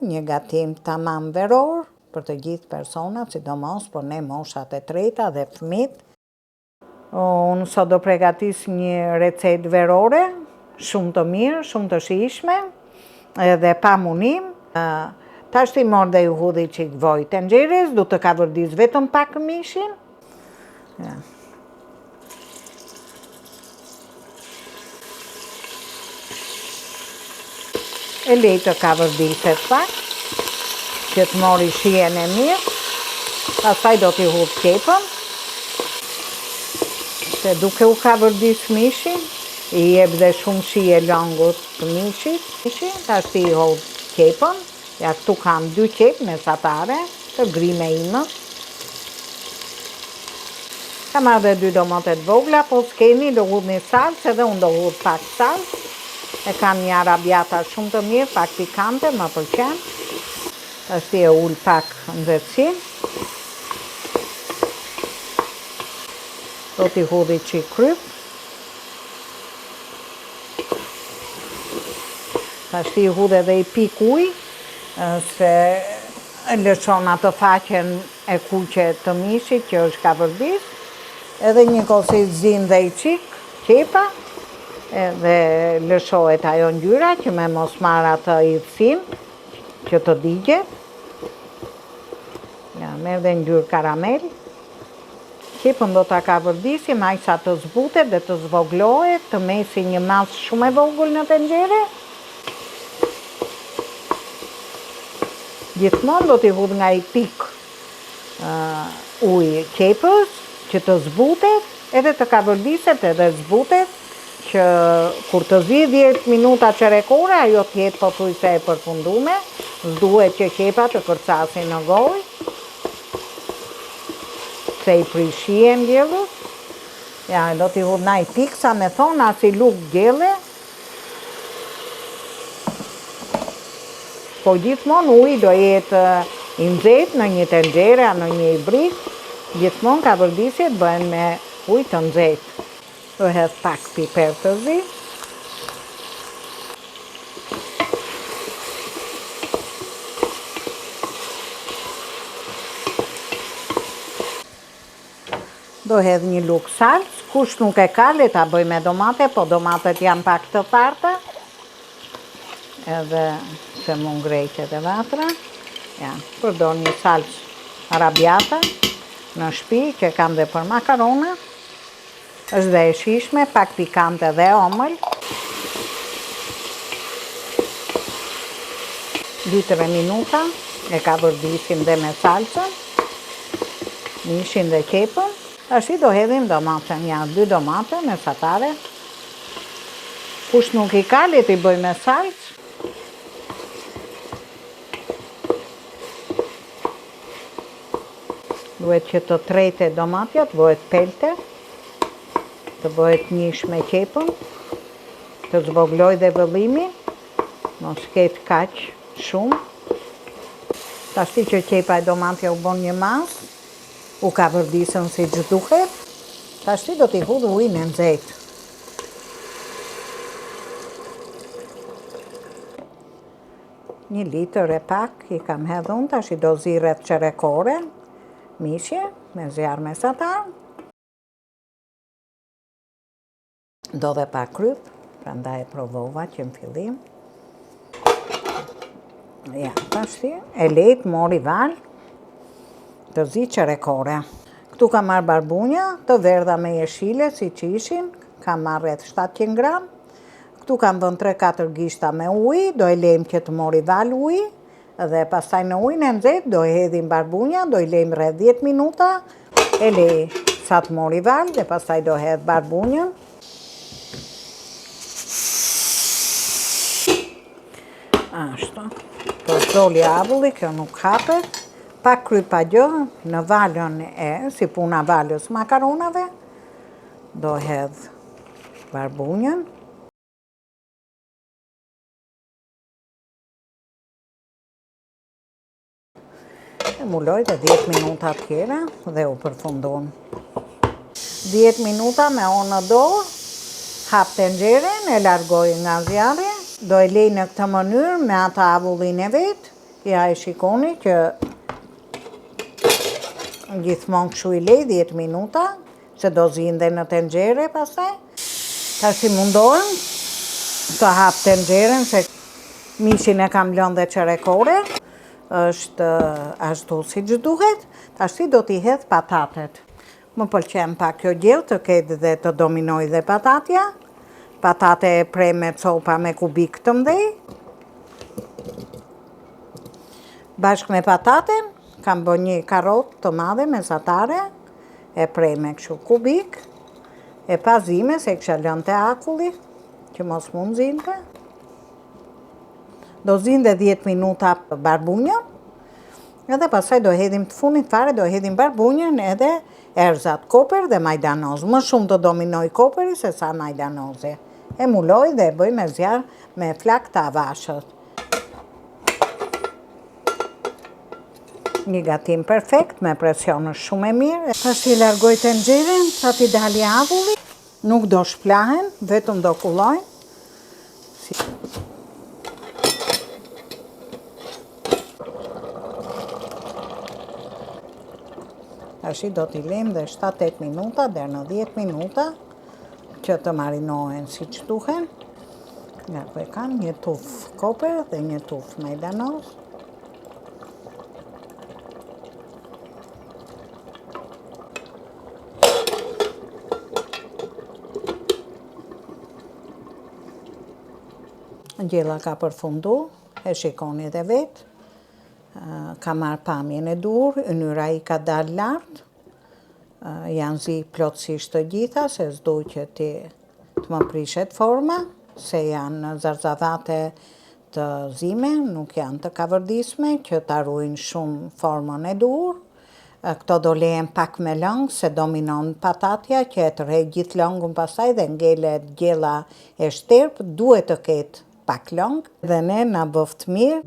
Një gatim tamam veror për të gjithë personat, sidomos për ne moshat e treta dhe fëmit. Unë sot do pregatis një recet verore, shumë të mirë, shumë të shijshme, edhe pa munim. Tash ti mor dhe ju hudhi qik voj tenxheres, du të ka vërdis vetëm pak mishin. E lej të ka vërdiset pak, që të mori shien e mirë, pastaj do t'i hudh kepën, se duke u ka vërdis mishin, i jep dhe shumë shije langut të mishit, tash ti i hudh kepën, ja këtu kam 2 qep mesatare, të grime imës. Kam marrë dhe 2 domatet vogla, po s'keni do hudh një salës, edhe unë do hudh pak salës. E kam një arabjata shumë të mirë, pak pikante, më pëlqen. Tash ti e ul pak nxehtësinë. Do t'i hudhi qik kryp. Tash ti i hudh edhe i pik ujë, se lëshon atë faqen e kuqe të mishit që është ka vërdis. Edhe një kose zin dhe i qik, qepa. Edhe lëshohet ajo ngjyra që me mos marrë atë i thim që të digjet. Ja, merr dhe ngjyrë karamel. Qepën do ta ka vërdisim aq sa të zbutet dhe të zvoglohet, të mesi një masë shumë e vogël në tenxhere. Gjithmonë do t'i hudh nga i pik ujë qepës që të zbutet, edhe të ka vërdiset edhe zbutet, që kur të zi 10 minuta qerekore, ajo t'jetë pothuajse e përfundume, s'duhet që qepa të kërcasin në gojë, se i prish shien gjellës. Ja, do t'i hudh na i pik, sa me thonë, as i luk gjelle. Po gjithmonë uji do jetë i nxehtë në një tenxhere, në një ibrik, gjithmonë ka vërdisjet bëhen me ujë të nxehtë. Do hedh pak piper të zi. Do hedh një luk salës, kush nuk e ka le ta bëj me domate, po domatet janë pak të tharta. Edhe se mu ngrejqet e vatra. Ja, përdor një salës arabjata në shtëpi që kam dhe për makarona. Është dhe e shijshme, pak pikante dhe omël. 2-3 minuta e ka vërdisim dhe me salsën, mishin dhe qepën. Tash do hedhim domaten, ja 2 domate mesatare. Kush nuk i ka le t'i bëj me salsë. Duhet që të trete domatja, të bëhet pelte, të bëhet njësh me qepën, të zvogloj dhe vëllimi, mos ketë kaq shumë. Tashti që qepa e domatja u bon një masë, u ka vërdisën si që duhet, tashti do t'i hudh ujin e nxehtë. Një litër e pak i kam hedhun, tashti do zi rreth qerekore, mishje, me zjarr mesatar. Do dhe pak kryp, prandaj e provova që në fillim. Ja, tashti, e lejt mori val, të zi qerekore. Këtu kam marrë barbunja, të verdha me jeshile, si që ishin, kam marrë rreth 700 gram. Këtu kam vënë 3-4 gishta me ujë, do e lejmë që të mori val ujë, dhe pastaj në ujën e nxehtë do e hedhim barbunja, do e lejmë rreth 10 minuta, e lej sa të mori val, dhe pastaj do hedh barbunjën. Ashtu, përzoli avulli, kjo nuk hapet, pak krypa gjë në valën e, si puna valës makaronave, do hedh barbunjën. E muloj dhe 10 minuta tjera dhe u përfundon. 10 minuta me onë dorë, hap tenxheren, e largoj nga zjarri, do e lej në këtë mënyrë me atë avullin e vetë, Ja e shikoni që gjithmonë kështu i lej 10 minuta, se do zinde në tenxhere pastaj. Tash i mundohem të hap tenxheren se mishin e kam lënë dhe çerekore. Është ashtu siç duhet. Tash do t'i hedh patatet. Më pëlqen pak kjo gjellë të ketë dhe të dominoj dhe patatja. Patate e pre me copa me kubik të mdhej. Bashkë me pataten, kam bë një karot të madhe mesatare, e prej me kështu kubik, e pa zime se kisha lënë te akulli, që mos mund zinte. Do zinte 10 minuta barbunjën, edhe pasaj do hedhim të fundit fare, do hedhim barbunjën edhe erzat, koper dhe majdanoz. Më shumë të dominoj koperi se sa majdanozi. E muloj dhe e bëj me zjarë me flak të avashët. Një gatim perfekt, me presion është shumë e mirë. Tash i largoj tenxheren, sa t'i dali avulli. Nuk do shplahen, vetëm do kullojnë. Tash do t'i lejmë dhe 7-8 minuta, deri në 10 minuta, që të marinohen si që duhen. Nga ku e kam një tuf koper dhe një tuf majdanoz. Gjella ka përfundu, e shikoni edhe vetë. Ka marrë pamjen e dur, ynyra i ka dalë lartë. Janë zi plotësisht të gjitha, se s'du që të më prishet forma, se janë zarzavate të zime, nuk janë të kavërdisme, që të arrujnë shumë formën e dur. Këto do lejen pak me lëng, se dominon patatja, që e tërhej gjithë lëngun pasaj dhe ngelet gjella e shterp, duhet të ketë pak lëng, dhe ne na bëft mirë.